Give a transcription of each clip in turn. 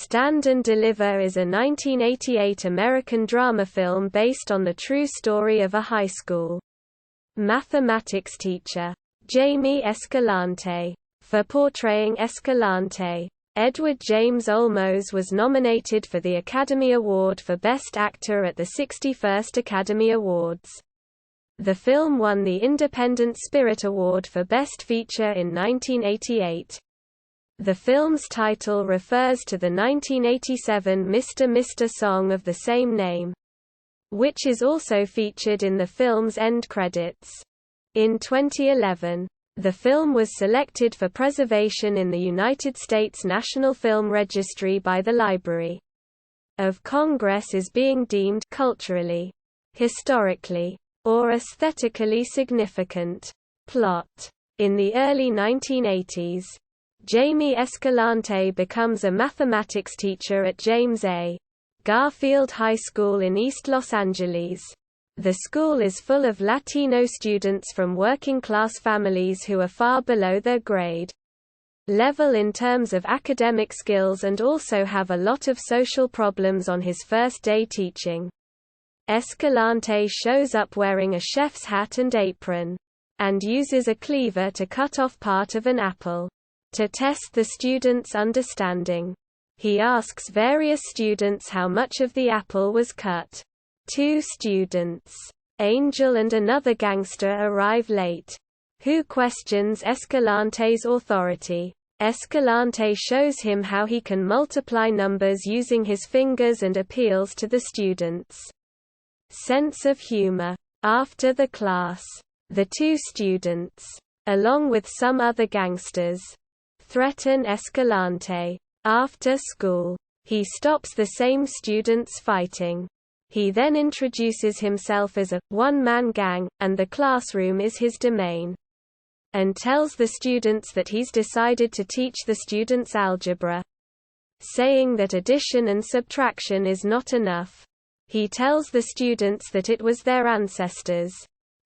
Stand and Deliver is a 1988 American drama film based on the true story of a high school mathematics teacher, Jamie Escalante. For portraying Escalante, Edward James Olmos was nominated for the Academy Award for Best Actor at the 61st Academy Awards. The film won the Independent Spirit Award for Best Feature in 1988. The film's title refers to the 1987 Mr. Mr. song of the same name, which is also featured in the film's end credits. In 2011, the film was selected for preservation in the United States National Film Registry by the Library of Congress as being deemed culturally, historically, or aesthetically significant. Plot. In the early 1980s, Jamie Escalante becomes a mathematics teacher at James A. Garfield High School in East Los Angeles. The school is full of Latino students from working-class families who are far below their grade level in terms of academic skills and also have a lot of social problems on his first day teaching. Escalante shows up wearing a chef's hat and apron, and uses a cleaver to cut off part of an apple to test the students' understanding. He asks various students how much of the apple was cut. Two students, Angel and another gangster, arrive late, who questions Escalante's authority. Escalante shows him how he can multiply numbers using his fingers and appeals to the students' sense of humor. After the class, the two students, along with some other gangsters, threaten Escalante. After school, he stops the same students fighting. He then introduces himself as a one-man gang, and the classroom is his domain, and tells the students that he's decided to teach the students algebra, saying that addition and subtraction is not enough. He tells the students that it was their ancestors,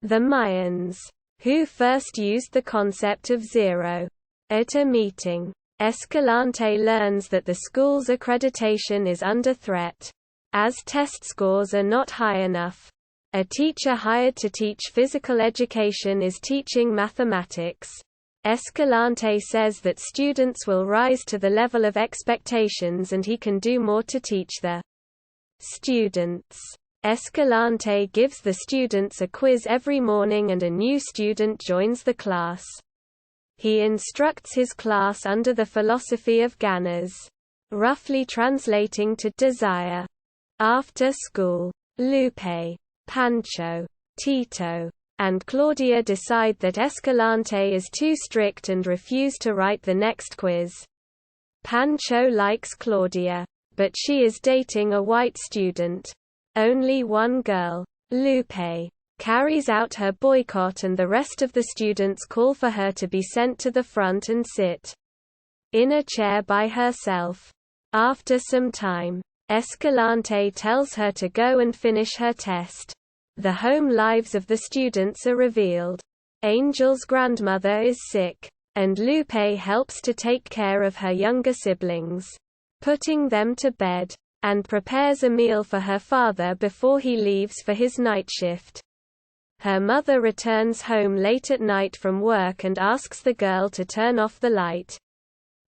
the Mayans, who first used the concept of zero. At a meeting, Escalante learns that the school's accreditation is under threat, as test scores are not high enough. A teacher hired to teach physical education is teaching mathematics. Escalante says that students will rise to the level of expectations and he can do more to teach the students. Escalante gives the students a quiz every morning and a new student joins the class. He instructs his class under the philosophy of ganas, roughly translating to desire. After school, Lupe, Pancho, Tito, and Claudia decide that Escalante is too strict and refuse to write the next quiz. Pancho likes Claudia, but she is dating a white student. Only one girl, Lupe, carries out her boycott and the rest of the students call for her to be sent to the front and sit in a chair by herself. After some time, Escalante tells her to go and finish her test. The home lives of the students are revealed. Angel's grandmother is sick, and Lupe helps to take care of her younger siblings, putting them to bed, and prepares a meal for her father before he leaves for his night shift. Her mother returns home late at night from work and asks the girl to turn off the light,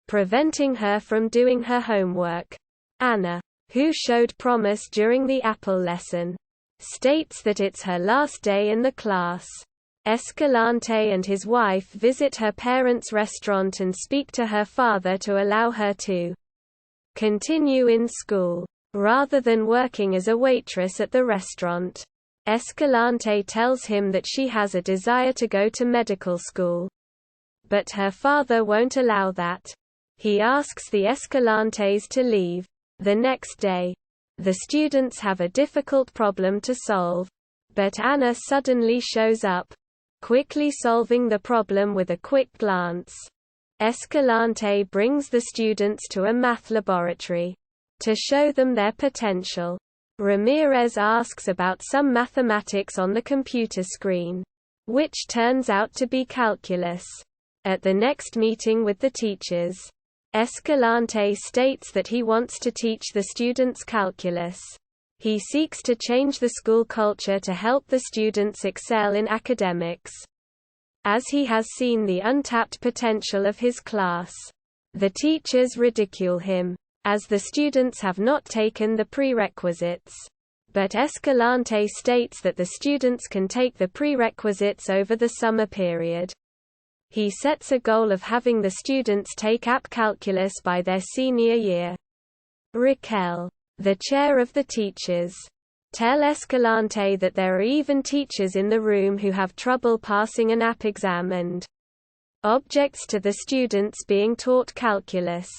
preventing her from doing her homework. Anna, who showed promise during the apple lesson, states that it's her last day in the class. Escalante and his wife visit her parents' restaurant and speak to her father to allow her to continue in school, rather than working as a waitress at the restaurant. Escalante tells him that she has a desire to go to medical school, but her father won't allow that. He asks the Escalantes to leave. The next day, the students have a difficult problem to solve, but Anna suddenly shows up, quickly solving the problem with a quick glance. Escalante brings the students to a math laboratory to show them their potential. Ramirez asks about some mathematics on the computer screen, which turns out to be calculus. At the next meeting with the teachers, Escalante states that he wants to teach the students calculus. He seeks to change the school culture to help the students excel in academics, as he has seen the untapped potential of his class. The teachers ridicule him, as the students have not taken the prerequisites. But Escalante states that the students can take the prerequisites over the summer period. He sets a goal of having the students take AP Calculus by their senior year. Raquel, the chair of the teachers, tell Escalante that there are even teachers in the room who have trouble passing an AP exam and objects to the students being taught calculus.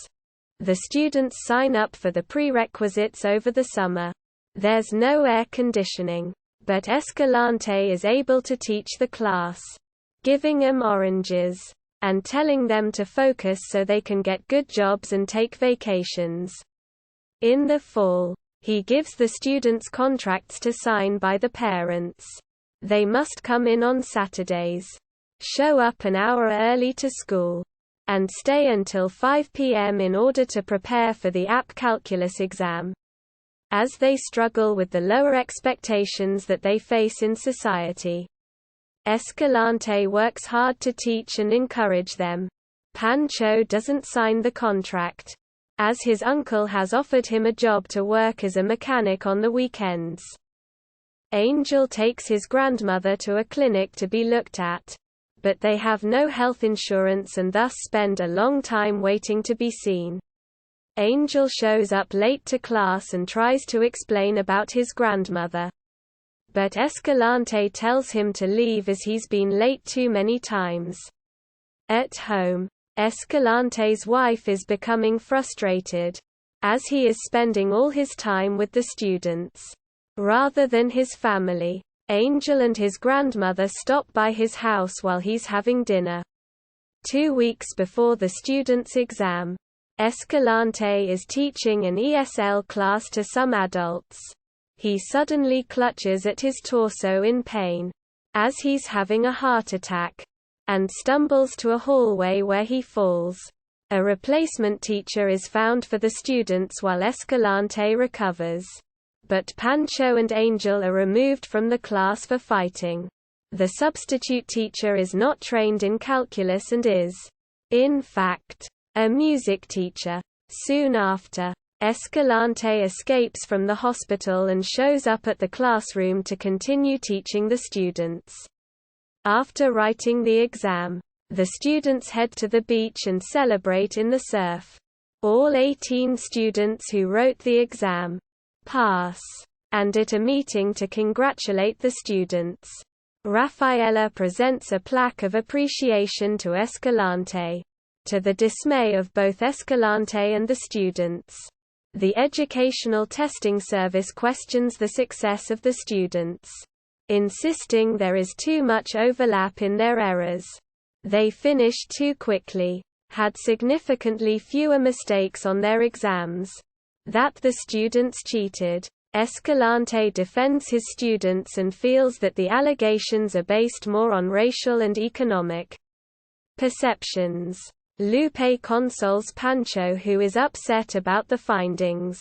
The students sign up for the prerequisites over the summer. There's no air conditioning, but Escalante is able to teach the class, giving them oranges, and telling them to focus so they can get good jobs and take vacations. In the fall, he gives the students contracts to sign by the parents. They must come in on Saturdays, show up an hour early to school, and stay until 5 p.m. in order to prepare for the AP Calculus exam, as they struggle with the lower expectations that they face in society. Escalante works hard to teach and encourage them. Pancho doesn't sign the contract, as his uncle has offered him a job to work as a mechanic on the weekends. Angel takes his grandmother to a clinic to be looked at, but they have no health insurance and thus spend a long time waiting to be seen. Angel shows up late to class and tries to explain about his grandmother, but Escalante tells him to leave as he's been late too many times. At home, Escalante's wife is becoming frustrated, as he is spending all his time with the students, rather than his family. Angel and his grandmother stop by his house while he's having dinner. 2 weeks before the students' exam, Escalante is teaching an ESL class to some adults. He suddenly clutches at his torso in pain, as he's having a heart attack, and stumbles to a hallway where he falls. A replacement teacher is found for the students while Escalante recovers. But Pancho and Angel are removed from the class for fighting. The substitute teacher is not trained in calculus and is, in fact, a music teacher. Soon after, Escalante escapes from the hospital and shows up at the classroom to continue teaching the students. After writing the exam, the students head to the beach and celebrate in the surf. All 18 students who wrote the exam pass, and at a meeting to congratulate the students, Rafaela presents a plaque of appreciation to Escalante, to the dismay of both Escalante and the students. The Educational Testing Service questions the success of the students, insisting there is too much overlap in their errors. They finished too quickly, had significantly fewer mistakes on their exams, that the students cheated. Escalante defends his students and feels that the allegations are based more on racial and economic perceptions. Lupe consoles Pancho, who is upset about the findings.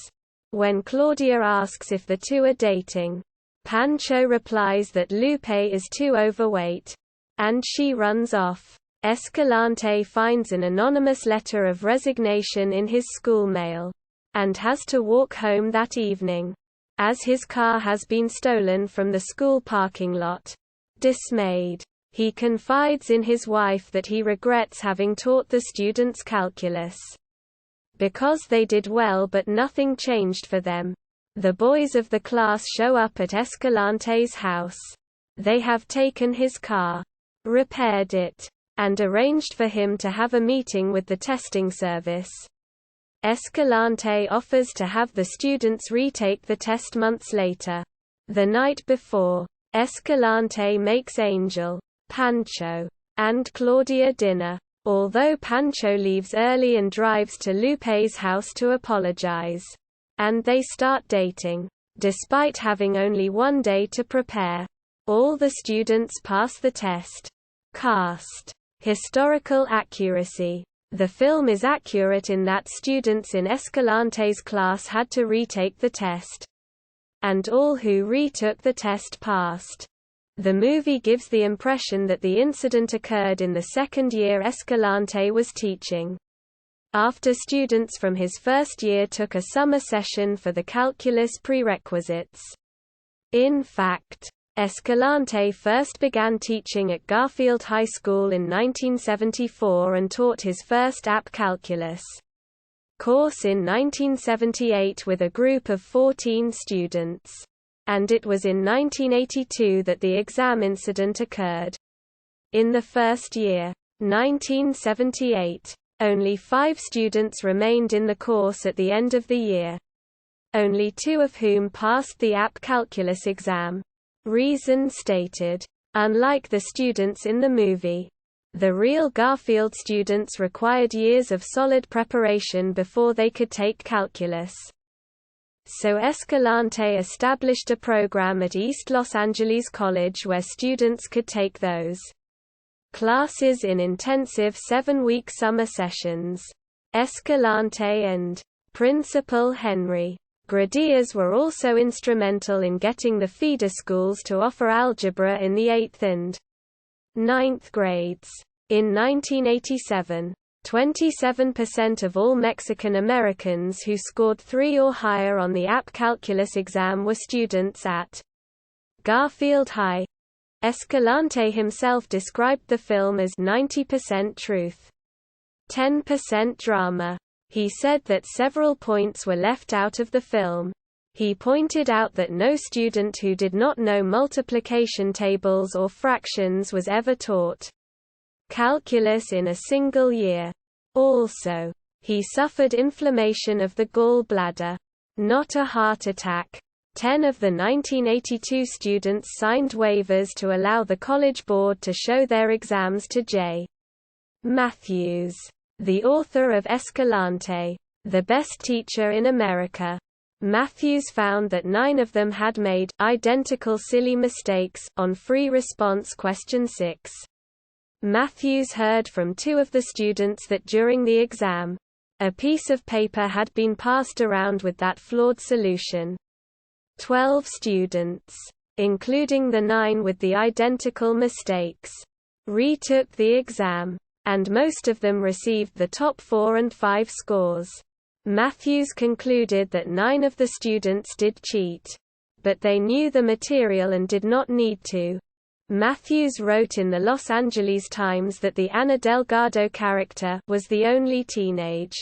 When Claudia asks if the two are dating, Pancho replies that Lupe is too overweight, and she runs off. Escalante finds an anonymous letter of resignation in his school mail, and has to walk home that evening, as his car has been stolen from the school parking lot. Dismayed, he confides in his wife that he regrets having taught the students calculus, because they did well but nothing changed for them. The boys of the class show up at Escalante's house. They have taken his car, repaired it, and arranged for him to have a meeting with the testing service. Escalante offers to have the students retake the test months later. The night before, Escalante makes Angel, Pancho, and Claudia dinner, although Pancho leaves early and drives to Lupe's house to apologize. And they start dating, despite having only 1 day to prepare. All the students pass the test. Cast. Historical accuracy. The film is accurate in that students in Escalante's class had to retake the test. And all who retook the test passed. The movie gives the impression that the incident occurred in the second year Escalante was teaching. After students from his first year took a summer session for the calculus prerequisites. In fact, Escalante first began teaching at Garfield High School in 1974 and taught his first app calculus course in 1978 with a group of 14 students. And it was in 1982 that the exam incident occurred. In the first year, 1978, only 5 students remained in the course at the end of the year. Only 2 of whom passed the app calculus exam. Reason stated. Unlike the students in the movie, the real Garfield students required years of solid preparation before they could take calculus. So Escalante established a program at East Los Angeles College where students could take those classes in intensive 7-week summer sessions. Escalante and Principal Henry Gradius were also instrumental in getting the feeder schools to offer algebra in the 8th and 9th grades. In 1987, 27% of all Mexican Americans who scored 3 or higher on the app calculus exam were students at Garfield High. Escalante himself described the film as 90% truth, 10% drama. He said that several points were left out of the film. He pointed out that no student who did not know multiplication tables or fractions was ever taught calculus in a single year. Also, he suffered inflammation of the gall bladder, not a heart attack. 10 of the 1982 students signed waivers to allow the College Board to show their exams to J. Matthews, the author of Escalante, The Best Teacher in America. Matthews found that 9 of them had made identical silly mistakes on free response question 6. Matthews heard from 2 of the students that during the exam, a piece of paper had been passed around with that flawed solution. 12 students, including the 9 with the identical mistakes, retook the exam, and most of them received the top 4 and 5 scores. Matthews concluded that 9 of the students did cheat, but they knew the material and did not need to. Matthews wrote in the Los Angeles Times that the Ana Delgado character was the only teenage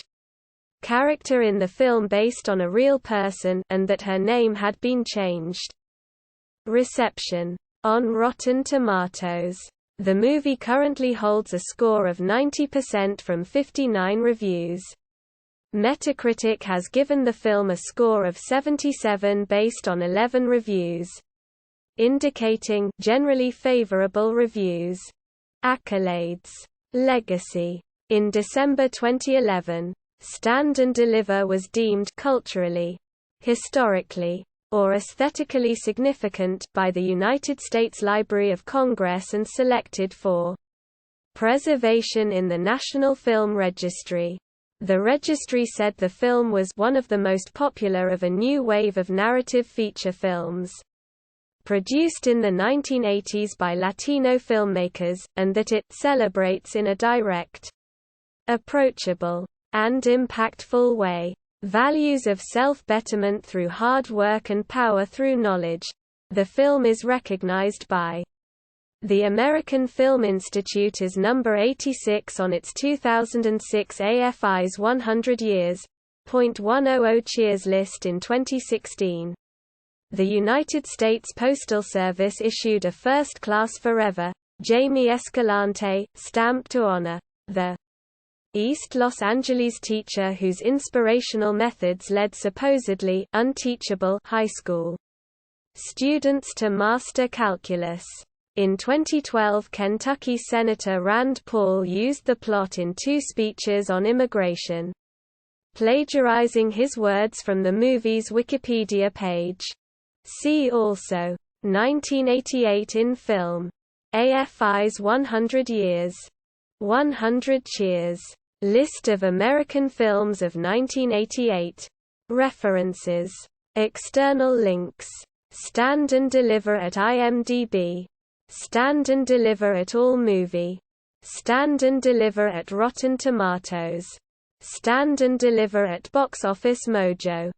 character in the film based on a real person, and that her name had been changed. Reception. On Rotten Tomatoes, the movie currently holds a score of 90% from 59 reviews. Metacritic has given the film a score of 77 based on 11 reviews, indicating generally favorable reviews. Accolades. Legacy. In December 2011, Stand and Deliver was deemed culturally, historically, or aesthetically significant by the United States Library of Congress and selected for preservation in the National Film Registry. The registry said the film was one of the most popular of a new wave of narrative feature films produced in the 1980s by Latino filmmakers, and that it celebrates in a direct, approachable, and impactful way values of self-betterment through hard work and power through knowledge. The film is recognized by the American Film Institute as number 86 on its 2006 AFI's 100 Years. .100 Cheers list in 2016. The United States Postal Service issued a First Class Forever, Jamie Escalante, stamp to honor the East Los Angeles teacher whose inspirational methods led supposedly unteachable high school students to master calculus. In 2012, Kentucky Senator Rand Paul used the plot in 2 speeches on immigration, plagiarizing his words from the movie's Wikipedia page. See also 1988 in film. AFI's 100 Years. 100 Cheers. List of American films of 1988. References. External links. Stand and Deliver at IMDb. Stand and Deliver at AllMovie. Stand and Deliver at Rotten Tomatoes. Stand and Deliver at Box Office Mojo.